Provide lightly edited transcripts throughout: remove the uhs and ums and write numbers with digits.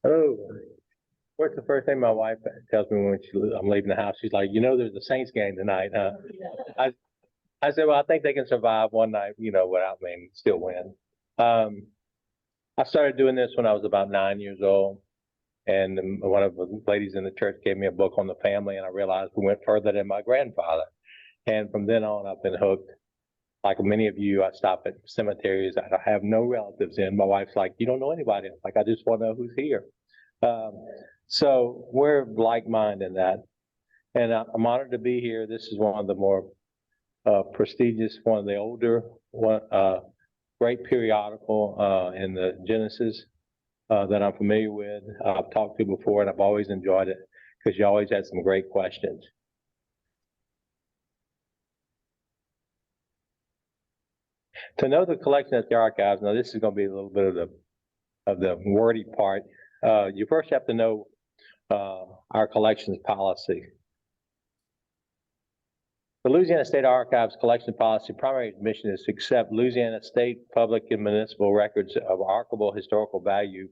Oh, what's the first thing my wife tells me when I'm leaving the house? She's like, there's a Saints game tonight, huh? I, I said, well, I think they can survive one night, without me and still win. Um, I started doing this when I was about 9 years old. And one of the ladies in the church gave me a book on the family, and I realized we went further than my grandfather. And from then on, I've been hooked. Like many of you, I stop at cemeteries I have no relatives in. My wife's like, you don't know anybody. I'm like, I just want to know who's here. Um, so we're like-minded in that. And I'm honored to be here. This is one of the more prestigious, one of the older, great periodical in the Genesis that I'm familiar with. I've talked to before, and I've always enjoyed it because you always had some great questions. To know the collection at the archives, now this is going to be a little bit of the wordy part. You first have to know our collections policy. The Louisiana State Archives collection policy primary mission is to accept Louisiana state, public, and municipal records of archivable historical value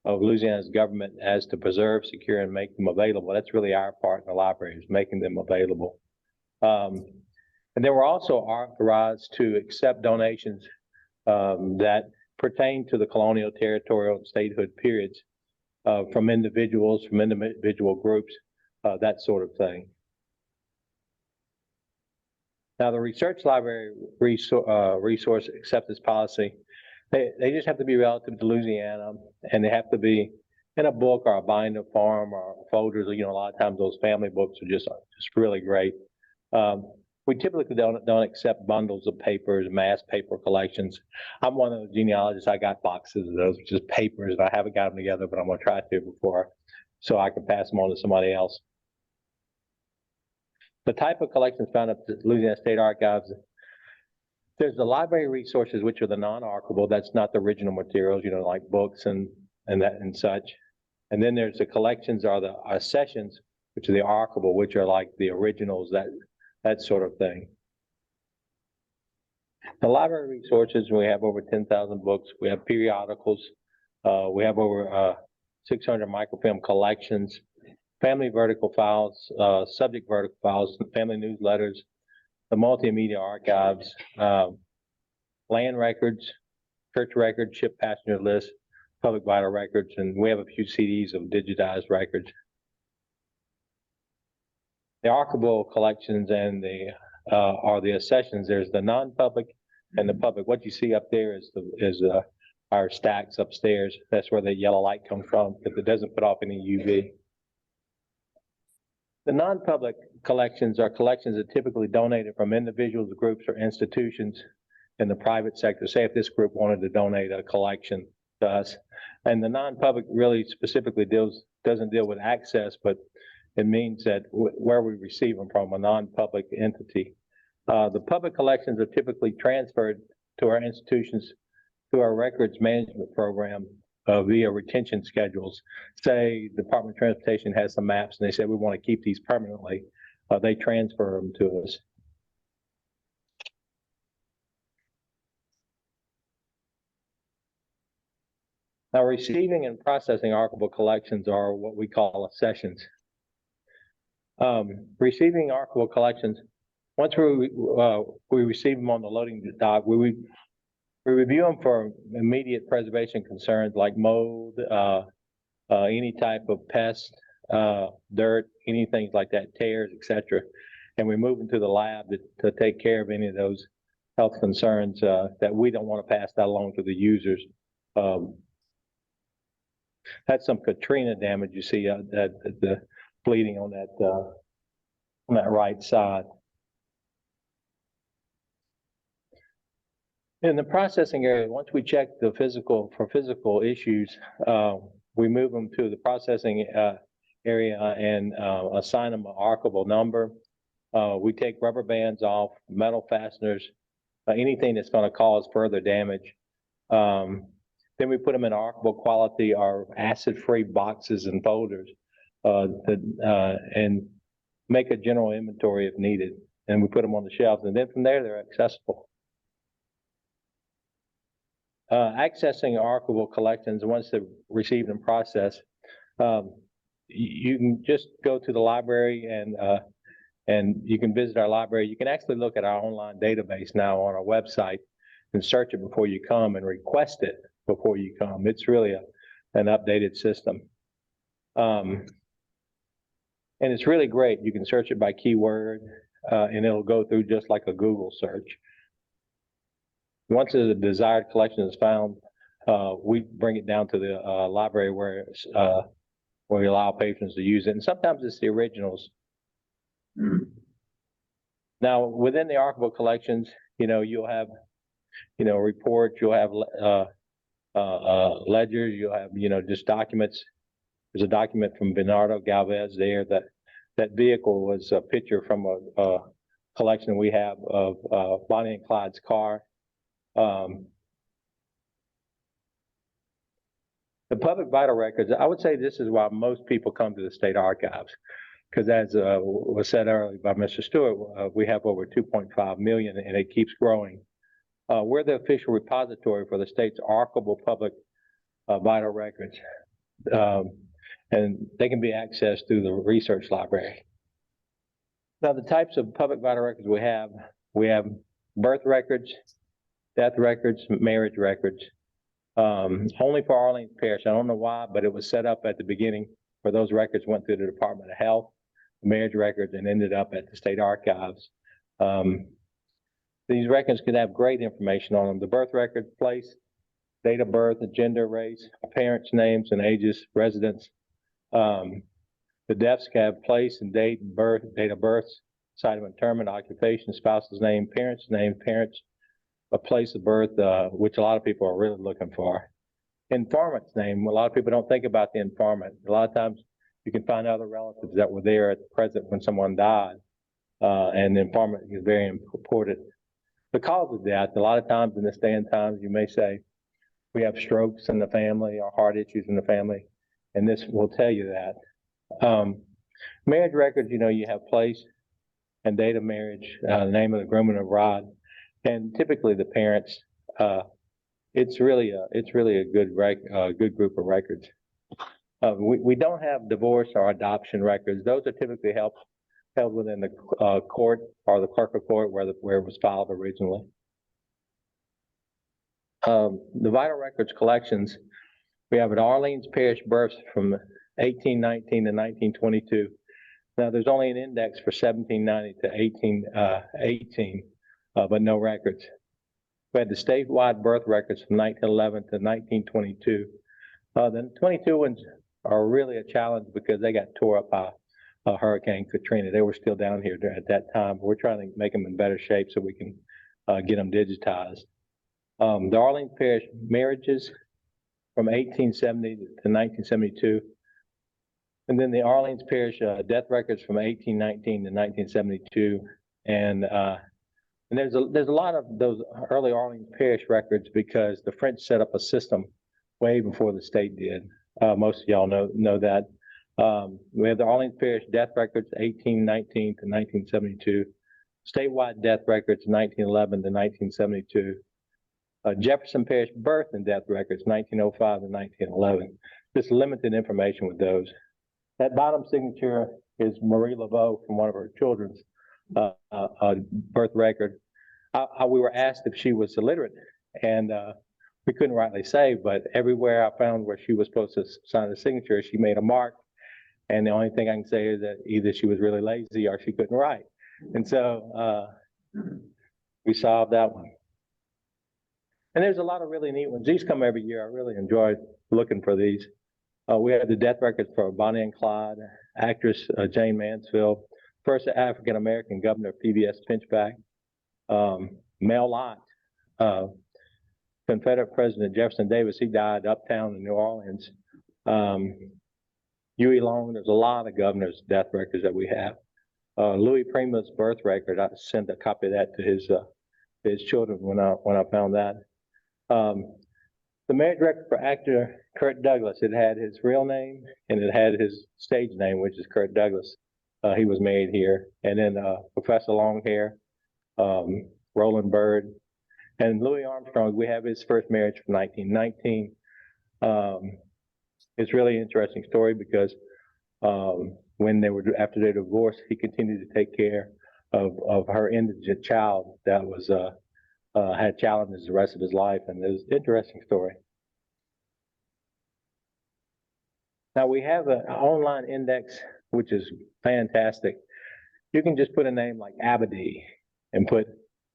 of Louisiana's government as to preserve, secure, and make them available. That's really our part in the library, is making them available. And then we're also authorized to accept donations that pertain to the colonial, territorial, and statehood periods from individuals, from individual groups, that sort of thing. Now, the research library resource acceptance policy, they just have to be relative to Louisiana, and they have to be in a book or a binder form or folders. A lot of times those family books are just really great. We typically don't accept bundles of papers, mass paper collections. I'm one of those genealogists. I got boxes of those, just papers, and I haven't got them together, but I'm going to try to before, so I can pass them on to somebody else. The type of collections found at the Louisiana State Archives, there's the library resources, which are the non-archivable. That's not the original materials, like books and such. And then there's the collections are the sessions, which are the archivable, which are like the originals, that sort of thing. The library resources, we have over 10,000 books. We have periodicals. We have over 600 microfilm collections, family vertical files, subject vertical files, family newsletters, the multimedia archives, land records, church records, ship passenger lists, public vital records, and we have a few CDs of digitized records. The archivable collections and are the accessions. There's the non-public and the public. What you see up there is our stacks upstairs. That's where the yellow light comes from, because it doesn't put off any UV. The non-public collections are collections that typically donated from individuals, groups, or institutions in the private sector. Say if this group wanted to donate a collection to us. And the non-public really specifically doesn't deal with access, but it means that where we receive them from, a non-public entity. The public collections are typically transferred to our institutions through our records management program via retention schedules. Say Department of Transportation has some maps and they say we want to keep these permanently. They transfer them to us. Now, receiving and processing archivable collections are what we call accessions. Receiving archivable collections, once we receive them on the loading dock, we review them for immediate preservation concerns like mold, any type of pest, dirt, anything like that, tears, etc. And we move them to the lab to take care of any of those health concerns that we don't want to pass that along to the users. That's some Katrina damage you see the bleeding on that right side. In the processing area, once we check the physical issues, we move them to the processing area and assign them an archivable number. We take rubber bands off, metal fasteners, anything that's going to cause further damage. Then we put them in archivable quality or acid-free boxes and folders and make a general inventory if needed. And we put them on the shelves, and then from there, they're accessible. Accessing archivable collections, once they're received and processed, You can just go to the library and you can visit our library. You can actually look at our online database now on our website and search it before you come and request it before you come. It's really an updated system. And it's really great. You can search it by keyword and it'll go through just like a Google search. Once the desired collection is found, we bring it down to the library where we allow patrons to use it. And sometimes it's the originals. Now, within the archival collections, you'll have, reports, you'll have ledgers, you'll have, just documents. There's a document from Bernardo Galvez there. That vehicle was a picture from a collection we have of Bonnie and Clyde's car. The public vital records, I would say this is why most people come to the state archives, because as was said earlier by Mr. Stewart, we have over 2.5 million and it keeps growing. We're the official repository for the state's archivable public vital records, and they can be accessed through the research library. Now, the types of public vital records we have birth records, death records, marriage records, only for Orleans Parish. I don't know why, but it was set up at the beginning where those records went through the Department of Health, marriage records, and ended up at the state archives. These records could have great information on them. The birth record, place, date of birth, gender, race, parents' names and ages, residence. The deaths can have place and date, birth, date of birth, site of interment, occupation, spouse's name, parents, a place of birth, which a lot of people are really looking for. Informant's name, a lot of people don't think about the informant. A lot of times you can find other relatives that were there at the present when someone died, and the informant is very important. The cause of death, a lot of times in this day and time, you may say, we have strokes in the family or heart issues in the family, and this will tell you that. Marriage records, you have place and date of marriage, the name of the groom and the bride, and typically the parents. It's really a good group of records. We don't have divorce or adoption records. Those are typically held within the court or the clerk of court where it was filed originally. The vital records collections, we have at Orleans Parish births from 1819 to 1922. Now there's only an index for 1790 to 1818, but no records. We had the statewide birth records from 1911 to 1922. The 22 ones are really a challenge because they got tore up by Hurricane Katrina. They were still down here at that time. We're trying to make them in better shape so we can get them digitized. The Orleans Parish marriages from 1870 to 1972. And then the Orleans Parish death records from 1819 to 1972. And there's a lot of those early Orleans Parish records because the French set up a system way before the state did. Most of y'all know that. We have the Orleans Parish death records, 1819 to 1972. Statewide death records, 1911 to 1972. Jefferson Parish birth and death records, 1905 to 1911. Just limited information with those. That bottom signature is Marie Laveau from one of her children's birth record. We were asked if she was illiterate, and we couldn't rightly say, but everywhere I found where she was supposed to sign the signature, she made a mark. And the only thing I can say is that either she was really lazy or she couldn't write. And so we solved that one. And there's a lot of really neat ones. These come every year. I really enjoy looking for these. We have the death records for Bonnie and Clyde, actress Jane Mansfield, first African-American governor of PBS Pinchback, Mel Lott, Confederate President Jefferson Davis, he died uptown in New Orleans. Huey Long, there's a lot of governors' death records that we have. Louis Prima's birth record, I sent a copy of that to his children when I found that. The marriage record for actor Kirk Douglas, it had his real name and it had his stage name, which is Kirk Douglas. He was married here. And then Professor Longhair, Roland Byrd, and Louis Armstrong, we have his first marriage from 1919. it's really an interesting story because when they were after their divorce, he continued to take care of her indigent child that was had challenges the rest of his life, and it was an interesting story. Now we have an online index, which is fantastic. You can just put a name like Abadi and put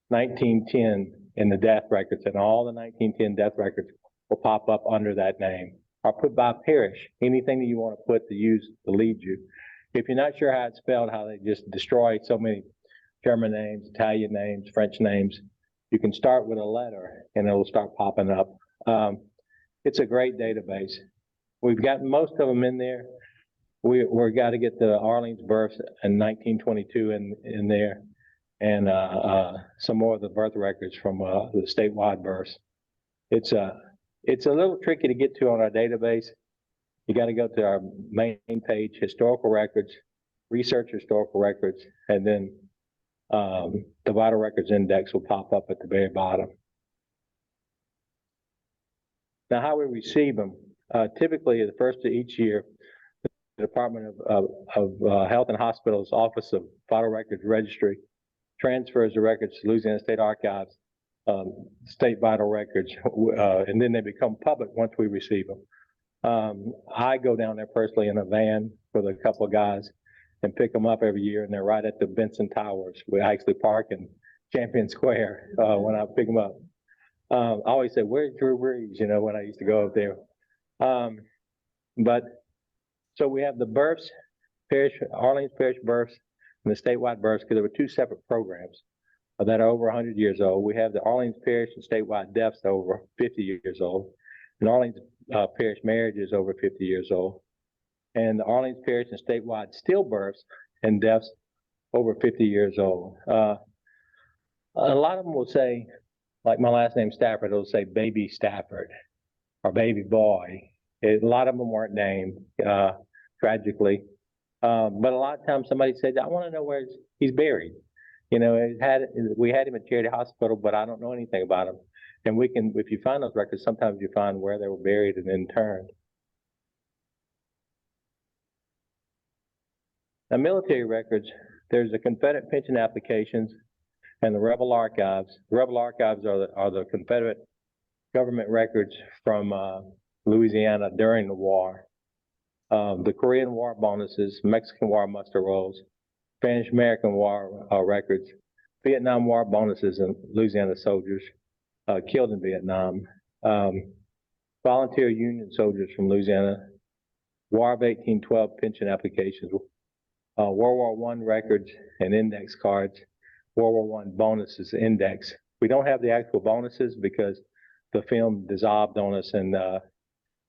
1910 in the death records, and all the 1910 death records will pop up under that name. Or put by parish, anything that you want to put to lead you. If you're not sure how it's spelled, how they just destroy so many German names, Italian names, French names, you can start with a letter and it'll start popping up. It's a great database. We've got most of them in there. We've got to get the Arlene's births in 1922 in there, and some more of the birth records from the statewide births. It's a little tricky to get to on our database. You got to go to our main page, historical records, research historical records, and then the vital records index will pop up at the very bottom. Now, how we receive them. Typically, the first of each year, the Department of Health and Hospitals Office of Vital Records Registry transfers the records to Louisiana State Archives, state vital records, and then they become public once we receive them. I go down there personally in a van with a couple of guys and pick them up every year, and they're right at the Benson Towers. We actually park in Champion Square when I pick them up. I always say, "Where's Drew Brees?" You know, when I used to go up there. So we have the births, Arlene's Parish births, and the statewide births, because there were two separate programs that are over 100 years old. We have the Arlene's Parish and statewide deaths that are over 50 years old, and Arlene's Parish marriages over 50 years old, and the Arlene's Parish and statewide stillbirths and deaths over 50 years old. A lot of them will say, like my last name Stafford, it'll say baby Stafford or baby boy. A lot of them weren't named, tragically. But a lot of times somebody said, "I want to know where he's buried." You know, we had him at Charity Hospital, but I don't know anything about him. And we can, if you find those records, sometimes you find where they were buried and interned. Now, military records, there's the Confederate pension applications and the rebel archives. The rebel archives are the Confederate government records from Louisiana during the war. The Korean War bonuses, Mexican War muster rolls, Spanish-American War records, Vietnam War bonuses and Louisiana soldiers killed in Vietnam, volunteer Union soldiers from Louisiana, War of 1812 pension applications, World War I records and index cards, World War I bonuses index. We don't have the actual bonuses because the film dissolved on us and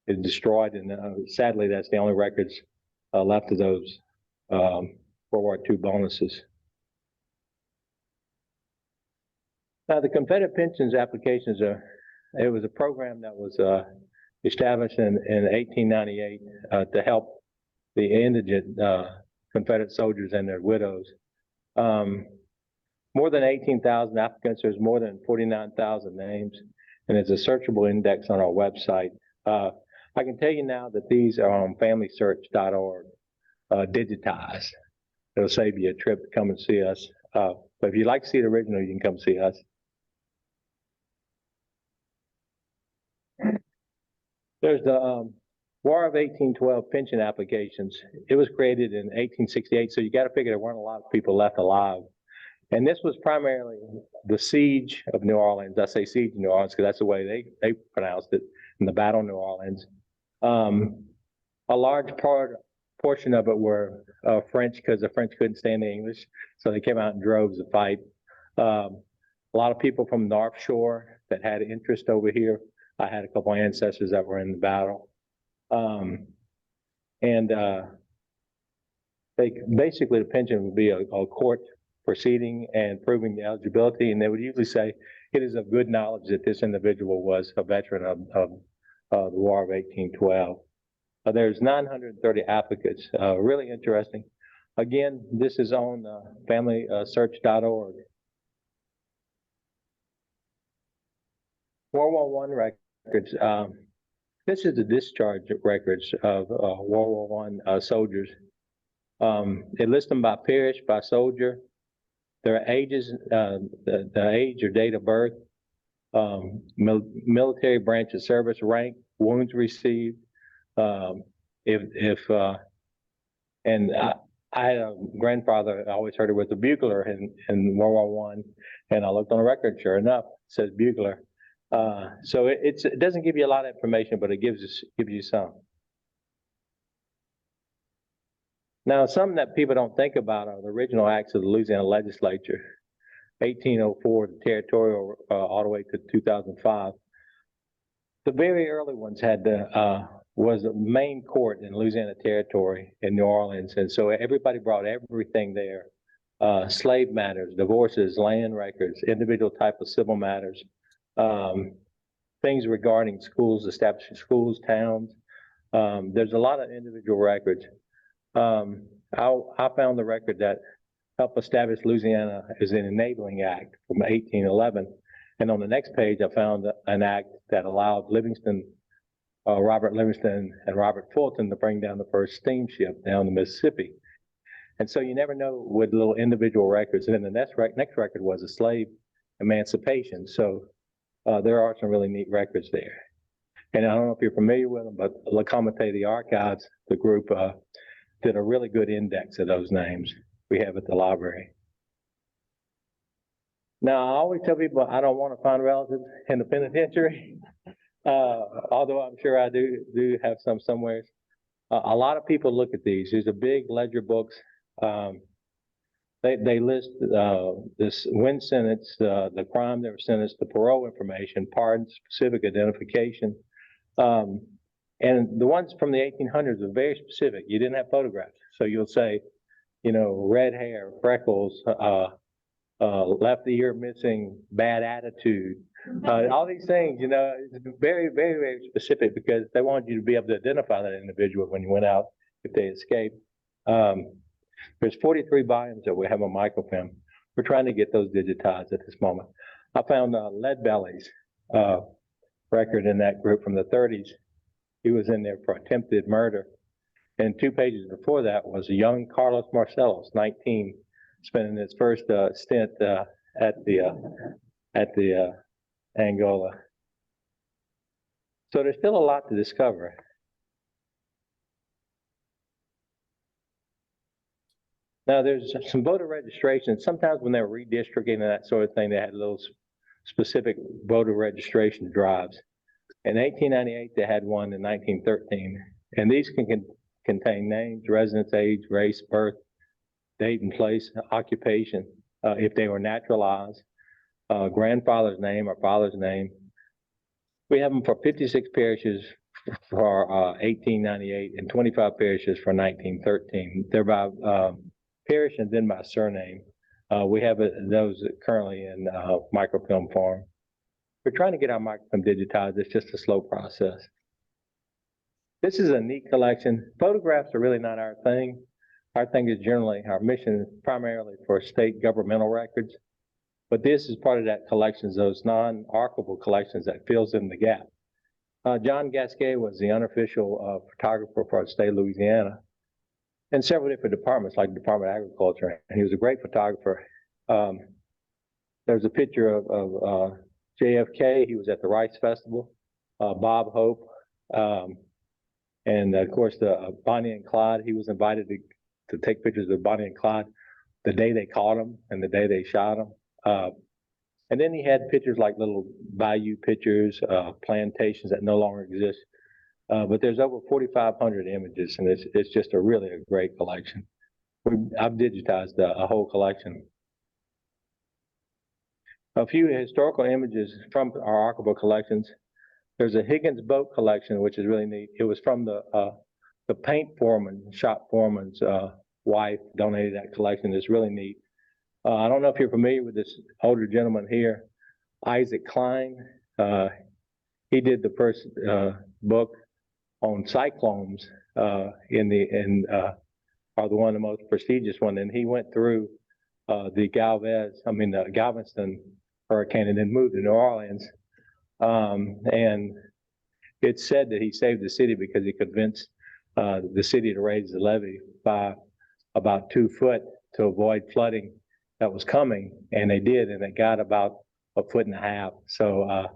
is destroyed, and sadly, that's the only records left of those World War II bonuses. Now, the Confederate pensions applications it was a program that was established in 1898 to help the indigent Confederate soldiers and their widows. More than 18,000 applicants, there's more than 49,000 names, and it's a searchable index on our website. I can tell you now that these are on FamilySearch.org, digitized. It'll save you a trip to come and see us. But if you'd like to see the original, you can come see us. There's the War of 1812 pension applications. It was created in 1868, so you got to figure there weren't a lot of people left alive. And this was primarily the siege of New Orleans. I say siege of New Orleans because that's the way they pronounced it, in the Battle of New Orleans. A large portion of it were French, because the French couldn't stand the English, so they came out in droves to fight. A lot of people from North Shore that had interest over here. I had a couple of ancestors that were in the battle. Basically the pension would be a court proceeding and proving the eligibility, and they would usually say it is of good knowledge that this individual was a veteran of the War of 1812. There's 930 applicants, really interesting. Again, this is on FamilySearch.org. World War I records. This is the discharge records of World War I soldiers. It lists them by parish, by soldier, their ages, the age or date of birth, military branch of service, rank, wounds received. And I had a grandfather, I always heard it was a bugler in World War I, and I looked on the record, sure enough, it says bugler. So it doesn't give you a lot of information, but it gives you some. Now, something that people don't think about are the original acts of the Louisiana legislature, 1804, the territorial, all the way to 2005. The very early ones had was the main court in Louisiana Territory in New Orleans, and so everybody brought everything there: slave matters, divorces, land records, individual type of civil matters, things regarding schools, establishing schools, towns. There's a lot of individual records. I found the record that helped establish Louisiana as an enabling act from 1811. And on the next page, I found an act that allowed Robert Livingston and Robert Fulton to bring down the first steamship down the Mississippi. And so you never know with little individual records. And then the next record was a slave emancipation. So there are some really neat records there. And I don't know if you're familiar with them, but Le Comité the Archives, the group, did a really good index of those names we have at the library. Now, I always tell people I don't want to find relatives in the penitentiary, although I'm sure I do have some somewhere. A lot of people look at these. These are big ledger books. They list this when sentenced, the crime they were sentenced, the parole information, pardon, specific identification. And the ones from the 1800s are very specific. You didn't have photographs. So you'll say, you know, red hair, freckles, left ear missing, bad attitude. All these things, you know, it's very, very, very specific because they wanted you to be able to identify that individual when you went out if they escaped. There's 43 volumes that we have on microfilm. We're trying to get those digitized at this moment. I found Leadbelly's record in that group from the 30s. He was in there for attempted murder. And 2 pages before that was a young Carlos Marcellos, 19, spending his first stint at the Angola. So there's still a lot to discover. Now there's some voter registration. Sometimes when they're redistricting and that sort of thing, they had little specific voter registration drives. In 1898, they had one in 1913. And these can contain names, residence, age, race, birth, date and place, occupation, if they were naturalized, grandfather's name or father's name. We have them for 56 parishes for 1898 and 25 parishes for 1913. They're by parish and then by surname. We have those currently in microfilm form. We're trying to get our microfilm digitized. It's just a slow process. This is a neat collection. Photographs are really not our thing. Our thing is generally, our mission is primarily for state governmental records. But this is part of that collection, those non-archival collections that fills in the gap. John Gasquet was the unofficial photographer for the state of Louisiana and several different departments like the Department of Agriculture. And he was a great photographer. There's a picture of JFK. He was at the Rice Festival, Bob Hope, and of course the Bonnie and Clyde. He was invited to take pictures of Bonnie and Clyde the day they caught him and the day they shot him. And then he had pictures like little bayou pictures, plantations that no longer exist. But there's over 4,500 images, and it's just a really great collection. I've digitized a whole collection. A few historical images from our archival collections. There's a Higgins boat collection, which is really neat. It was from the paint foreman, shop foreman's wife donated that collection. It's really neat. I don't know if you're familiar with this older gentleman here, Isaac Klein. He did the first book on cyclones are the one of the most prestigious one. And he went through the Galveston hurricane and then moved to New Orleans. And It's said that he saved the city because he convinced the city to raise the levee by about 2 foot to avoid flooding that was coming, and they did, and it got about 1.5 feet. So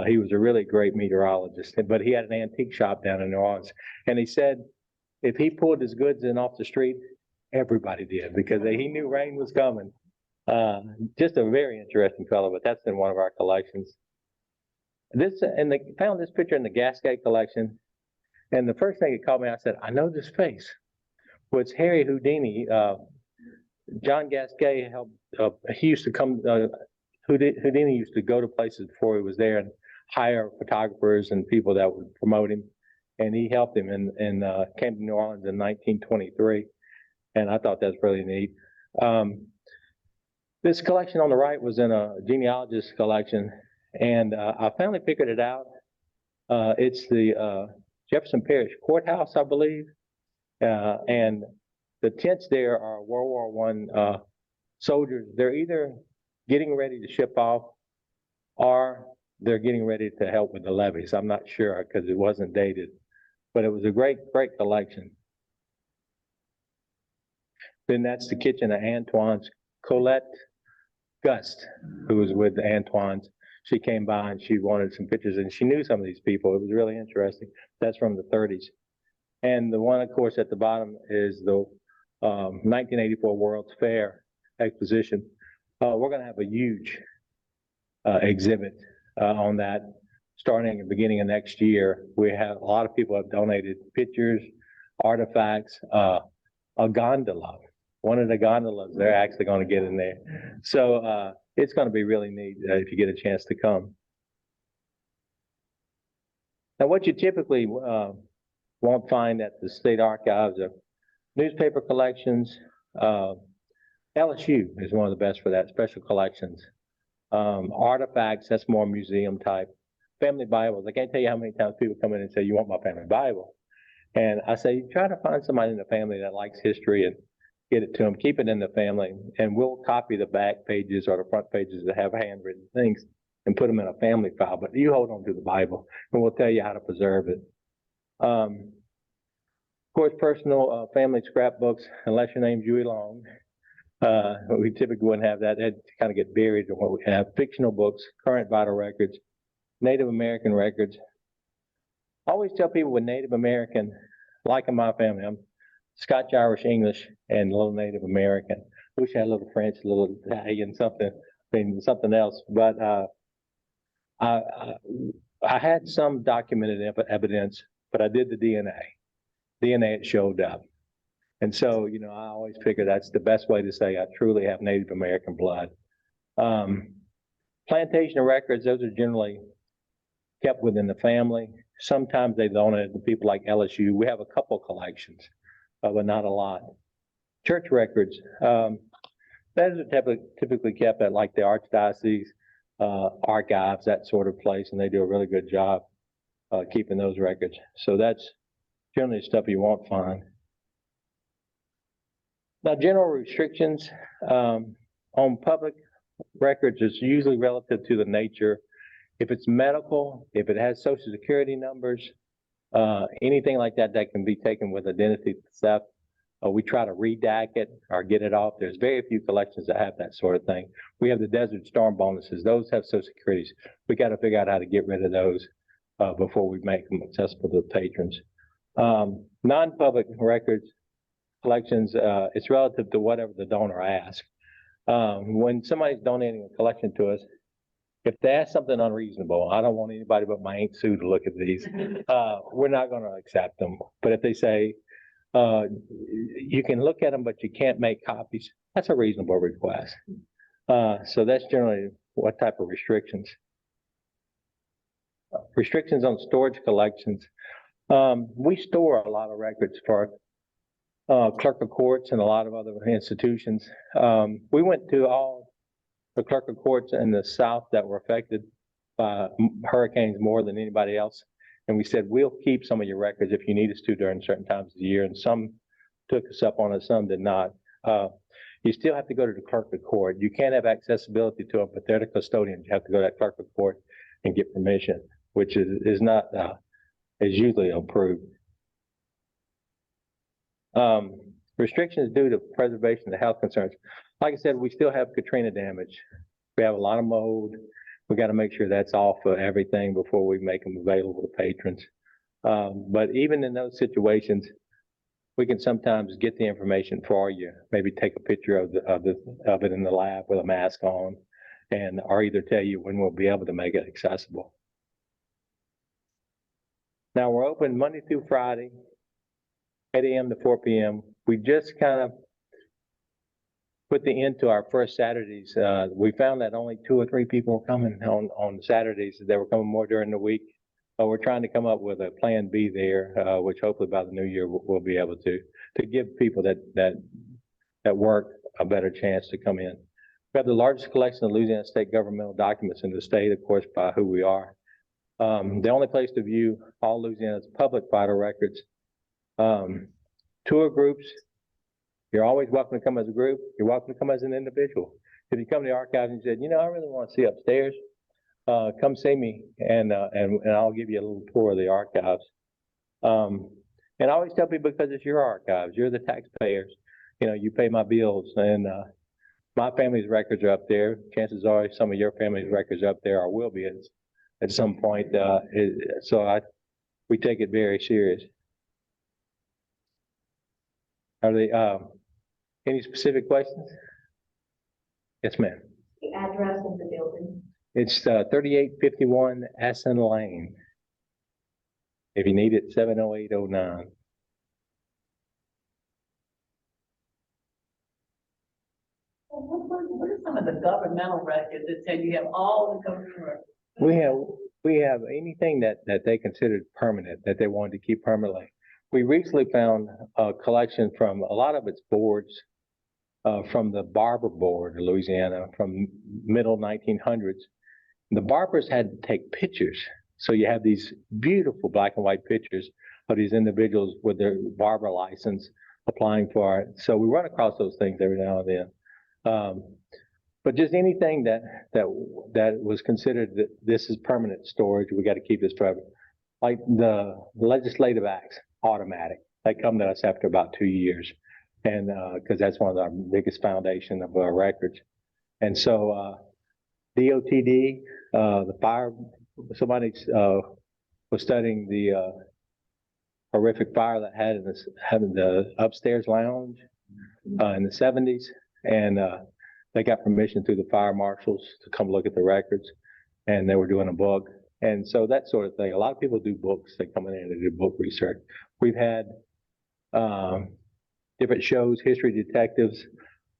he was a really great meteorologist, but he had an antique shop down in New Orleans, and he said if he pulled his goods in off the street, everybody did because he knew rain was coming. Just a very interesting fellow, but that's in one of our collections. Found this picture in the Gasquet collection, and the first thing it caught me, I said, I know this face. Well, it's Harry Houdini. John Gasquet helped. He used to come. Houdini used to go to places before he was there and hire photographers and people that would promote him, and he helped him and came to New Orleans in 1923, and I thought that's really neat. This collection on the right was in a genealogist collection, and I finally figured it out. It's the Jefferson Parish Courthouse, I believe, and the tents there are World War I soldiers. They're either getting ready to ship off or they're getting ready to help with the levees. I'm not sure because it wasn't dated, but it was a great collection. Then that's the kitchen of Antoine's. Colette Gust, who was with the Antoines, she came by and she wanted some pictures, and she knew some of these people. It was really interesting. That's from the 30s. And the one, of course, at the bottom is the 1984 World's Fair exposition. We're going to have a huge exhibit on that starting at the beginning of next year. We have a lot of people have donated pictures, artifacts, a gondola. One of the gondolas they're actually going to get in there. So it's going to be really neat if you get a chance to come. Now, what you typically won't find at the state archives are newspaper collections. LSU is one of the best for that, special collections. Artifacts, that's more museum type. Family Bibles, I can't tell you how many times people come in and say, you want my family Bible? And I say, try to find somebody in the family that likes history and get it to them, keep it in the family, and we'll copy the back pages or the front pages that have handwritten things and put them in a family file, but you hold on to the Bible and we'll tell you how to preserve it. Of course, personal family scrapbooks, unless your name's Huey Long, we typically wouldn't have that. That'd kind of get buried in what we have. Fictional books, current vital records, Native American records. I always tell people with Native American, like in my family, I'm Scotch, Irish, English, and a little Native American. Wish I had a little French, a little Italian, something else. But I had some documented evidence, but I did the DNA. DNA, it showed up. And so, you know, I always figure that's the best way to say I truly have Native American blood. Plantation records, those are generally kept within the family. Sometimes they donate it to people like LSU. We have a couple collections, but not a lot. Church records, those are typically kept at like the Archdiocese, archives, that sort of place, and they do a really good job keeping those records. So that's generally stuff you won't find. Now, general restrictions on public records is usually relative to the nature. If it's medical, if it has social security numbers, anything like that that can be taken with identity theft, we try to redact it or get it off. There's very few collections that have that sort of thing. We have the Desert Storm bonuses. Those have social securities. We got to figure out how to get rid of those before we make them accessible to the patrons. Non-public records collections, it's relative to whatever the donor asks. When somebody's donating a collection to us, if they ask something unreasonable, I don't want anybody but my Aunt Sue to look at these, we're not going to accept them. But if they say, you can look at them, but you can't make copies, that's a reasonable request. So that's generally what type of restrictions. Restrictions on storage collections. We store a lot of records for clerk of courts and a lot of other institutions. We went to all the clerk of courts in the South that were affected by hurricanes more than anybody else. And we said, we'll keep some of your records if you need us to during certain times of the year. And some took us up on it, some did not. You still have to go to the clerk of court. You can't have accessibility to them, but they're the custodians. You have to go to that clerk of court and get permission. which is not is usually approved. Restrictions due to preservation of health concerns. Like I said, we still have Katrina damage. We have a lot of mold. We got to make sure that's off of everything before we make them available to patrons. But even in those situations, we can sometimes get the information for you. Maybe take a picture of it in the lab with a mask on, or either tell you when we'll be able to make it accessible. Now we're open Monday through Friday, 8 a.m. to 4 p.m. We just kind of put the end to our first Saturdays. We found that only 2 or 3 people were coming on Saturdays. They were coming more during the week. We're trying to come up with a plan B there, which hopefully by the new year we'll be able to give people that work a better chance to come in. We have the largest collection of Louisiana state governmental documents in the state, of course, by who we are. The only place to view all Louisiana's public vital records. Tour groups, you're always welcome to come as a group. You're welcome to come as an individual. If you come to the archives and you said, you know, I really want to see upstairs, come see me and I'll give you a little tour of the archives. And I always tell people, because it's your archives, you're the taxpayers. You know, you pay my bills, and my family's records are up there. Chances are some of your family's records are up there, or will be at some point. We take it very serious. Are they any specific questions? Yes, ma'am. The address of the building. It's 3851 Asson Lane. If you need it, 70809. What are some of the governmental records that say you have all the government records? We have anything that they considered permanent, that they wanted to keep permanently. We recently found a collection from a lot of its boards, from the Barber Board of Louisiana from middle 1900s. The barbers had to take pictures. So you have these beautiful black and white pictures of these individuals with their barber license applying for it. So we run across those things every now and then. But just anything that was considered that this is permanent storage, we got to keep this forever. Like the legislative acts, automatic. They come to us after about 2 years, and because that's one of our biggest foundation of our records. And so DOTD, the fire, somebody was studying the horrific fire that had the upstairs lounge in the 70s, and they got permission through the fire marshals to come look at the records, and they were doing a book. And so that sort of thing. A lot of people do books. They come in and do book research. We've had different shows, History Detectives,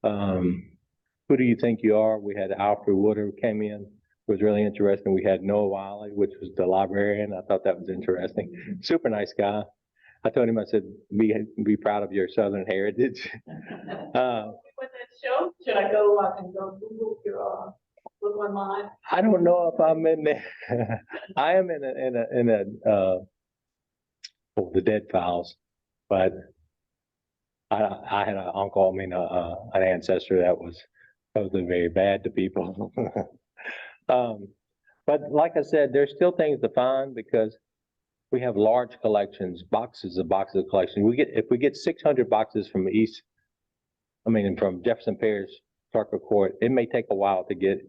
Who Do You Think You Are? We had Alfred Woodard came in. It was really interesting. We had Noah Wiley, which was the librarian. I thought that was interesting. Super nice guy. I told him, I said, be proud of your Southern heritage. With that show, should I go? I can go Google your look online. I don't know if I'm in there. I am in the Dead Files, but I had an uncle, an ancestor that was supposedly very bad to people. But like I said, there's still things to find because we have large collections, boxes of collections. If we get 600 boxes from from Jefferson Parish Clerk of Court, it may take a while to get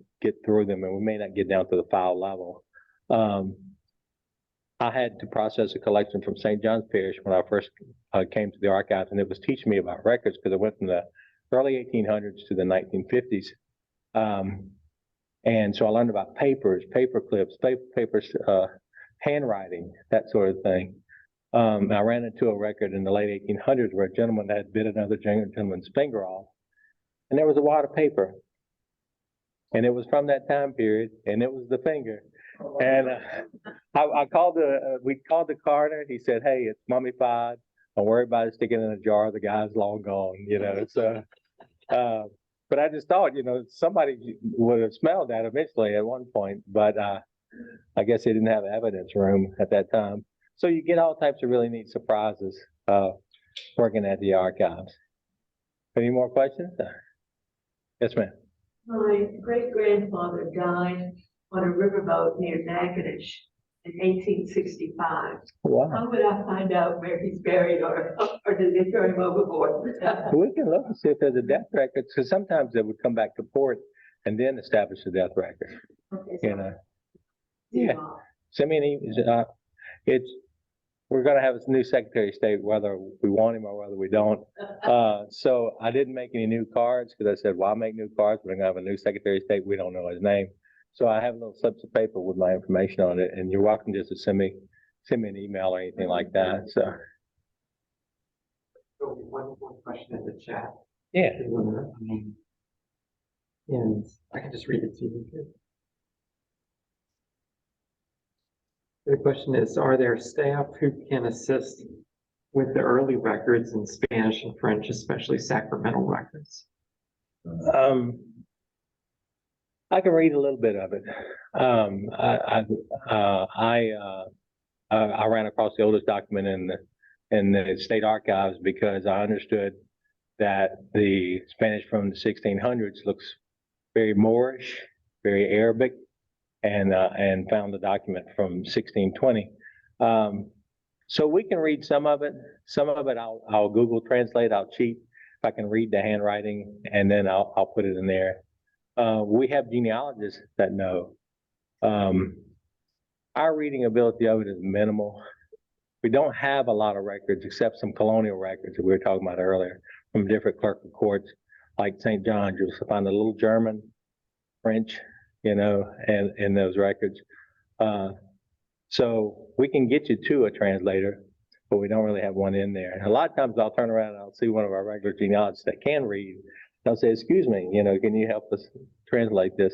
through them, and we may not get down to the file level. I had to process a collection from St. John's Parish when I first came to the archives, and it was teaching me about records because I went from the early 1800s to the 1950s. And so I learned about papers, paper clips, papers, handwriting, that sort of thing. I ran into a record in the late 1800s where a gentleman had bit another gentleman's finger off, and there was a wad of paper. And it was from that time period, and it was the finger. And we called the coroner. He said, "Hey, it's mummified. Don't worry about it sticking in a jar. The guy's long gone, So, but I just thought, somebody would have smelled that eventually at one point. But I guess they didn't have evidence room at that time. So you get all types of really neat surprises working at the archives. Any more questions? Yes, ma'am. My great-grandfather died on a riverboat near Natchitoches, in 1865. Wow. How would I find out where he's buried, or did they throw him overboard? We can look and see if there's a death record, because sometimes they would come back to port and then establish a death record, Okay, you know. Yeah. Send me an email. We're gonna have a new Secretary of State, whether we want him or whether we don't. So I didn't make any new cards, because I said, why make new cards? We're gonna have a new Secretary of State. We don't know his name. So I have little slips of paper with my information on it, and you're welcome just to send me an email or anything like that, so. One question in the chat. Yeah. And I can just read it to you. The question is, are there staff who can assist with the early records in Spanish and French, especially sacramental records? I can read a little bit of it. I ran across the oldest document in the state archives, because I understood that the Spanish from the 1600s looks very Moorish, very Arabic, and found the document from 1620. So we can read some of it. Some of it I'll Google Translate. I'll cheat if I can read the handwriting, and then I'll put it in there. We have genealogists that know. Our reading ability of it is minimal. We don't have a lot of records except some colonial records that we were talking about earlier from different clerk of courts, like St. John's. You'll find a little German, French, you know, and in those records. So we can get you to a translator, but we don't really have one in there. And a lot of times I'll turn around and I'll see one of our regular genealogists that can read. I'll say, excuse me, you know, can you help us translate this?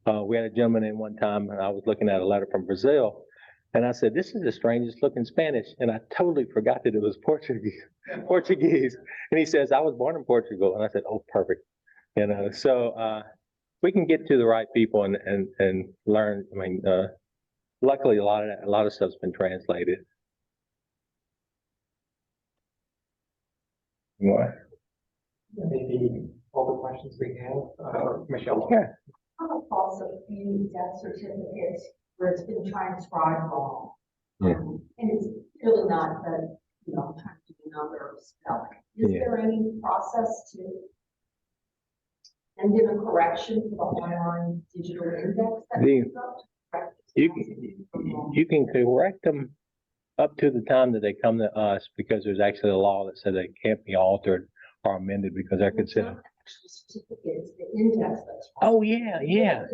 We had a gentleman in one time, and I was looking at a letter from Brazil, and I said, this is the strangest looking Spanish. And I totally forgot that it was Portuguese. And he says, I was born in Portugal. And I said, oh, perfect. You know, so we can get to the right people and learn. I mean, luckily a lot of stuff's been translated. What? Maybe all the questions we have, Michelle. Yeah. I've also seen death certificates where it's been transcribed wrong. Yeah. And it's really not the, trying to do another spelling. Is Yeah. there any process to send in a correction to the online digital index that comes up to correct this? You can correct them up to the time that they come to us, because there's actually a law that says they can't be altered or amended because they're considered. Certificate, it's the index that's. Oh, yeah. Yeah,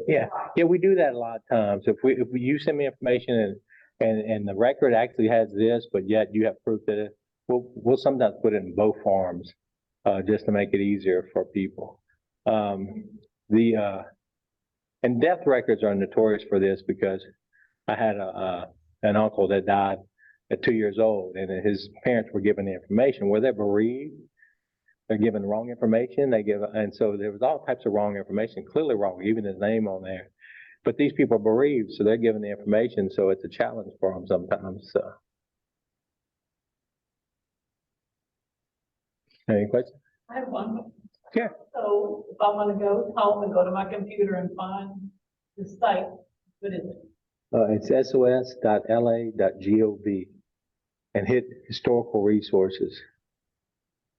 we do that a lot of times. If you send me information and the record actually has this, but yet you have proof that we'll sometimes put it in both forms, just to make it easier for people. And death records are notorious for this, because I had an uncle that died at 2 years old, and his parents were given the information. Were they bereaved? They're given the wrong information. And so there was all types of wrong information, clearly wrong, even his name on there. But these people are bereaved, so they're given the information, so it's a challenge for them sometimes. So. Any questions? I have one. Yeah. So if I want to go home and go to my computer and find the site, what is it? It's sos.la.gov and hit historical resources.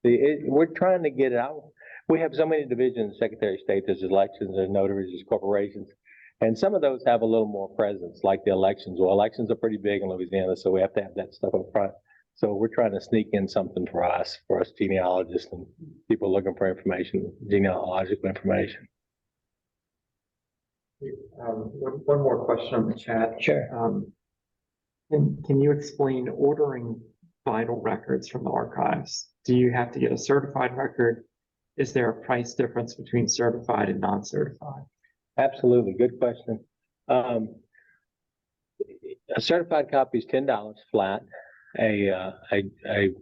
We're trying to get it out. We have so many divisions, Secretary of State, there's elections, there's notaries, there's corporations. And some of those have a little more presence, like the elections. Well, elections are pretty big in Louisiana, so we have to have that stuff up front. So we're trying to sneak in something for us genealogists and people looking for information, genealogical information. One more question on the chat. Sure. Can you explain ordering vital records from the archives? Do you have to get a certified record? Is there a price difference between certified and non-certified? Absolutely, good question. A certified copy is $10 flat. A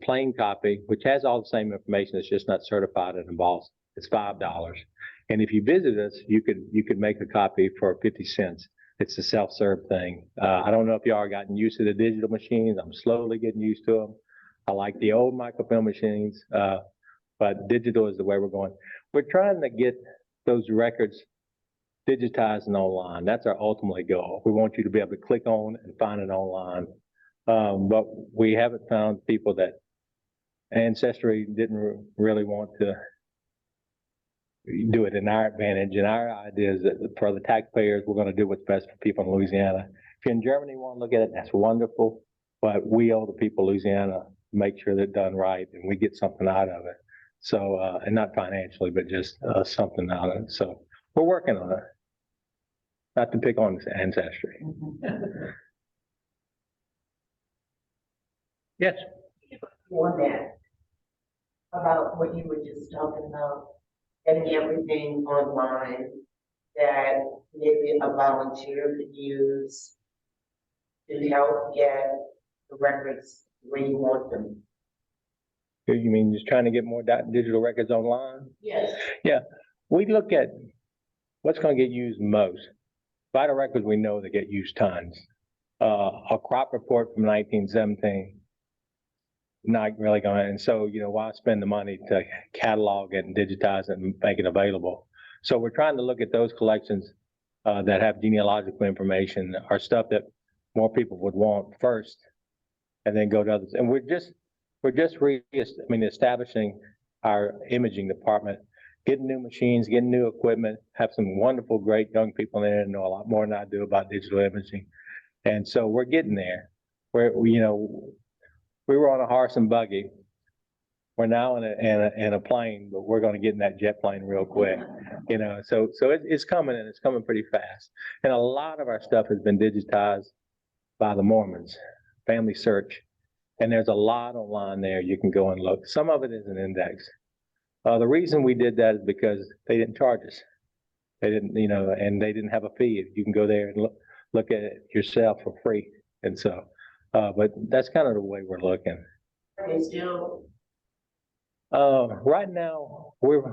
plain copy, which has all the same information, it's just not certified and embossed, it's $5. And if you visit us, you could make a copy for 50 cents. It's a self-serve thing. I don't know if y'all are gotten used to the digital machines. I'm slowly getting used to them. I like the old microfilm machines, but digital is the way we're going. We're trying to get those records digitized and online. That's our ultimate goal. We want you to be able to click on and find it online. But we haven't found people that Ancestry didn't really want to do it in our advantage. And our idea is that for the taxpayers, we're going to do what's best for people in Louisiana. If you're in Germany and want to look at it, that's wonderful. But we owe the people of Louisiana to make sure they're done right and we get something out of it. So, and not financially, but just something out of it. So we're working on it. Not to pick on Ancestry. Yes. On that, about what you were just talking about, getting everything online that maybe a volunteer could use to help get the records where you want them. You mean just trying to get more digital records online? Yes. Yeah, we look at what's going to get used most. Vital records, we know they get used tons. A crop report from 1917, not really going, and so, why spend the money to catalog it and digitize it and make it available? So we're trying to look at those collections that have genealogical information or stuff that more people would want first, and then go to others. And we're just establishing our imaging department, getting new machines, getting new equipment, have some wonderful, great young people in there that know a lot more than I do about digital imaging. And so we're getting there. We were on a horse and buggy. We're now in a plane, but we're going to get in that jet plane real quick. So it's coming, and it's coming pretty fast. And a lot of our stuff has been digitized by the Mormons, Family Search. And there's a lot online there you can go and look. Some of it is an index. The reason we did that is because they didn't charge us. They didn't, and they didn't have a fee. You can go there and look at it yourself for free. And so, but that's kind of the way we're looking. They still. Right now, we're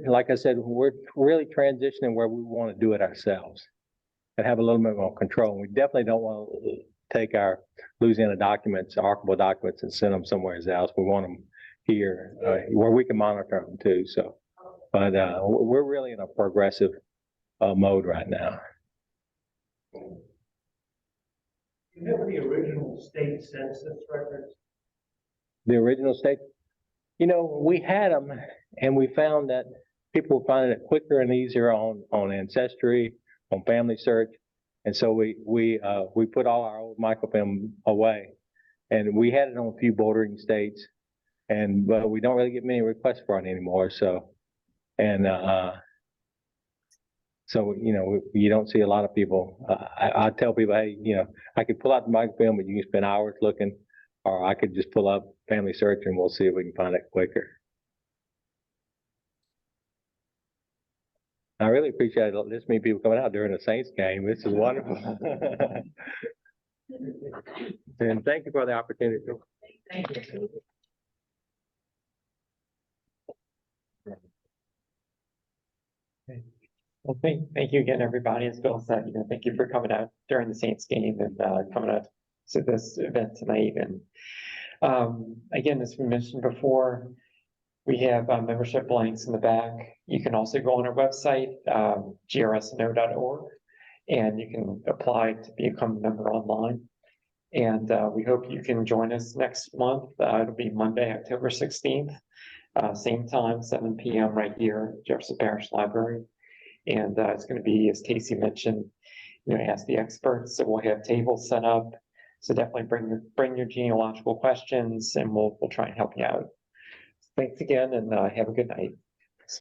like I said, we're really transitioning where we want to do it ourselves and have a little bit more control. We definitely don't want to take our Louisiana documents, archival documents, and send them somewhere else. We want them here where we can monitor them too. So, but we're really in a progressive mode right now. Do you have the original state census records? The original state, we had them, and we found that people were finding it quicker and easier on Ancestry, on Family Search. And so we put all our old microfilm away, and we had it on a few bordering states, but we don't really get many requests for it anymore. So, and so you don't see a lot of people. I tell people, hey, I could pull out the microfilm, but you can spend hours looking, or I could just pull up Family Search and we'll see if we can find it quicker. I really appreciate this many people coming out during the Saints game. This is wonderful. And thank you for the opportunity. Thank you. Well, thank you again, everybody. As Bill said, thank you for coming out during the Saints game and coming out to this event tonight. And again, as we mentioned before, we have membership links in the back. You can also go on our website, grsno.org, and you can apply to become a member online. And we hope you can join us next month. It'll be Monday, October 16th, same time, 7 p.m. right here at Jefferson Parish Library. And it's going to be, as Casey mentioned, ask the experts. So we'll have tables set up. So definitely bring your genealogical questions, and we'll try and help you out. Thanks again, and have a good night.